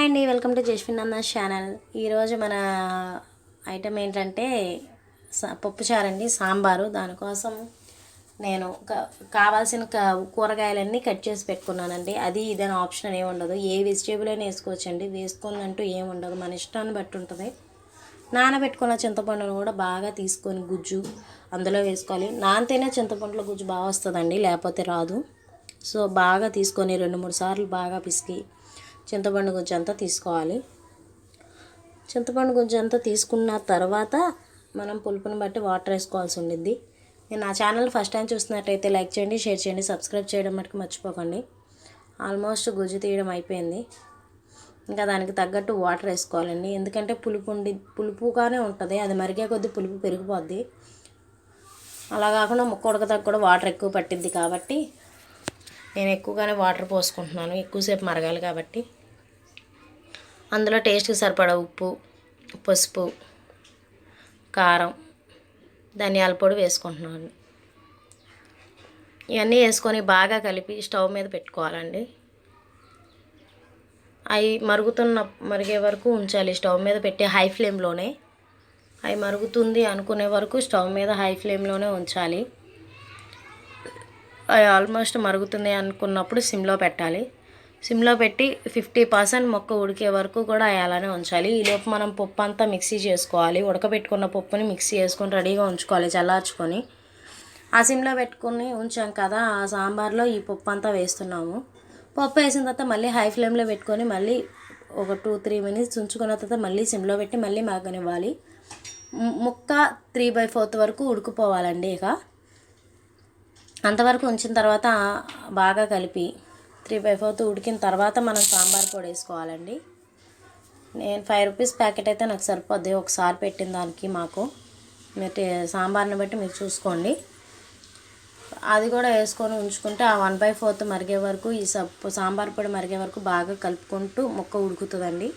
Hi అండి, welcome to Jaswin అన్న channel. ఈరోజు మన ఐటమ్ ఏంటంటే పప్పుచారు అండి, సాంబారు. దానికోసం నేను కావాల్సిన కూరగాయలన్నీ కట్ చేసి పెట్టుకున్నానండి. అది ఇదని ఆప్షన్ ఏమి ఉండదు, ఏ వెజిటేబుల్ అయినా వేసుకోవచ్చండి. వేసుకోవాలంటూ ఏమి ఉండదు, మన ఇష్టాన్ని బట్టి ఉంటుంది. నానబెట్టుకున్న చింతపండును కూడా బాగా తీసుకొని గుజ్జు అందులో వేసుకోవాలి. నానితేనే చింతపండులో గుజ్జు బాగా వస్తుందండి, లేకపోతే రాదు. సో బాగా తీసుకొని 2-3 సార్లు బాగా పిసికి చింతపండు గుజ్జు అంతా తీసుకోవాలి. చింతపండు గుజ్జు అంతా తీసుకున్న తర్వాత మనం పులుపుని బట్టి వాటర్ వేసుకోవాల్సి ఉండిద్ది. నేను నా ఛానల్ ఫస్ట్ టైం చూస్తున్నట్టయితే లైక్ చేయండి, షేర్ చేయండి, సబ్స్క్రైబ్ చేయడం మటుకు మర్చిపోకండి. ఆల్మోస్ట్ గుజ్జు తీయడం అయిపోయింది. ఇంకా దానికి తగ్గట్టు వాటర్ వేసుకోవాలండి, ఎందుకంటే పులుపుగానే ఉంటుంది. అది మరిగే కొద్దీ పులుపు పెరిగిపోద్ది. అలా కాకుండా ముక్క ఉడకదాకా కూడా వాటర్ ఎక్కువ పట్టిద్ది. కాబట్టి నేను ఎక్కువగానే వాటర్ పోసుకుంటున్నాను, ఎక్కువసేపు మరగాలి కాబట్టి. అందులో టేస్ట్కి సరిపడా ఉప్పు, పసుపు, కారం, ధనియాల పొడి వేసుకుంటున్నాను. ఇవన్నీ వేసుకొని బాగా కలిపి స్టవ్ మీద పెట్టుకోవాలండి. అవి మరిగే వరకు ఉంచాలి స్టవ్ మీద పెట్టి, హై ఫ్లేమ్లోనే. అవి మరుగుతుంది అనుకునే వరకు స్టవ్ మీద హై ఫ్లేమ్లోనే ఉంచాలి. అవి ఆల్మోస్ట్ మరుగుతుంది అనుకున్నప్పుడు సిమ్లో పెట్టాలి. సిమ్లో పెట్టి 50% మొక్క ఉడికే వరకు కూడా అలానే ఉంచాలి. ఈలోపు మనం పప్పు అంతా మిక్సీ చేసుకోవాలి. ఉడకబెట్టుకున్న పప్పుని మిక్సీ చేసుకొని రెడీగా ఉంచుకోవాలి, చల్లార్చుకొని. ఆ సిమ్లో పెట్టుకొని ఉంచాం కదా, ఆ సాంబార్లో ఈ పప్పు అంతా వేస్తున్నాము. పప్పు వేసిన తర్వాత మళ్ళీ హై ఫ్లేమ్లో పెట్టుకొని మళ్ళీ ఒక 2-3 మినిట్స్ ఉంచుకున్న తర్వాత మళ్ళీ సిమ్లో పెట్టి మళ్ళీ మగ్గనివ్వాలి. ముక్క 3/4 వరకు ఉడికిపోవాలండి. ఇక అంతవరకు ఉంచిన తర్వాత బాగా కలిపి 3/4 ఉడికిన తర్వాత మనం సాంబార్ పొడి వేసుకోవాలండి. నేను 5 రూపీస్ ప్యాకెట్ అయితే నాకు సరిపోద్ది ఒకసారి పెట్టిన దానికి. మాకు మీరు సాంబార్ని బట్టి మీరు చూసుకోండి. అది కూడా వేసుకొని ఉంచుకుంటే ఆ 1/4 మరిగే వరకు, ఈ సాంబార్ పొడి మరిగే వరకు బాగా కలుపుకుంటూ ముక్క ఉడుకుతుందండి.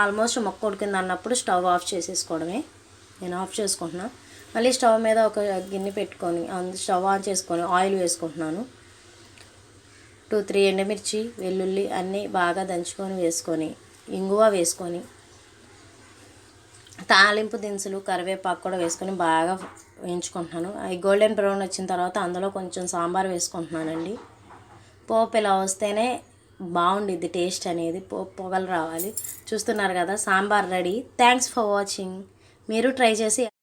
ఆల్మోస్ట్ ముక్క ఉడికింది అన్నప్పుడు స్టవ్ ఆఫ్ చేసేసుకోవడమే. నేను ఆఫ్ చేసుకుంటున్నాను. మళ్ళీ స్టవ్ మీద ఒక గిన్నె పెట్టుకొని స్టవ్ ఆన్ చేసుకొని ఆయిల్ వేసుకుంటున్నాను. 2-3 ఎండుమిర్చి, వెల్లుల్లి అన్నీ బాగా దంచుకొని వేసుకొని, ఇంగువ వేసుకొని, తాలింపు దినుసులు, కరివేపాకు కూడా వేసుకొని బాగా వేయించుకుంటున్నాను. అవి గోల్డెన్ బ్రౌన్ వచ్చిన తర్వాత అందులో కొంచెం సాంబార్ వేసుకుంటున్నానండి. పోపు ఇలా వస్తేనే బాగుండిద్ది, టేస్ట్ అనేది పొగలు రావాలి. చూస్తున్నారు కదా, sambar ready. Thanks for watching. మీరు ట్రై చేసి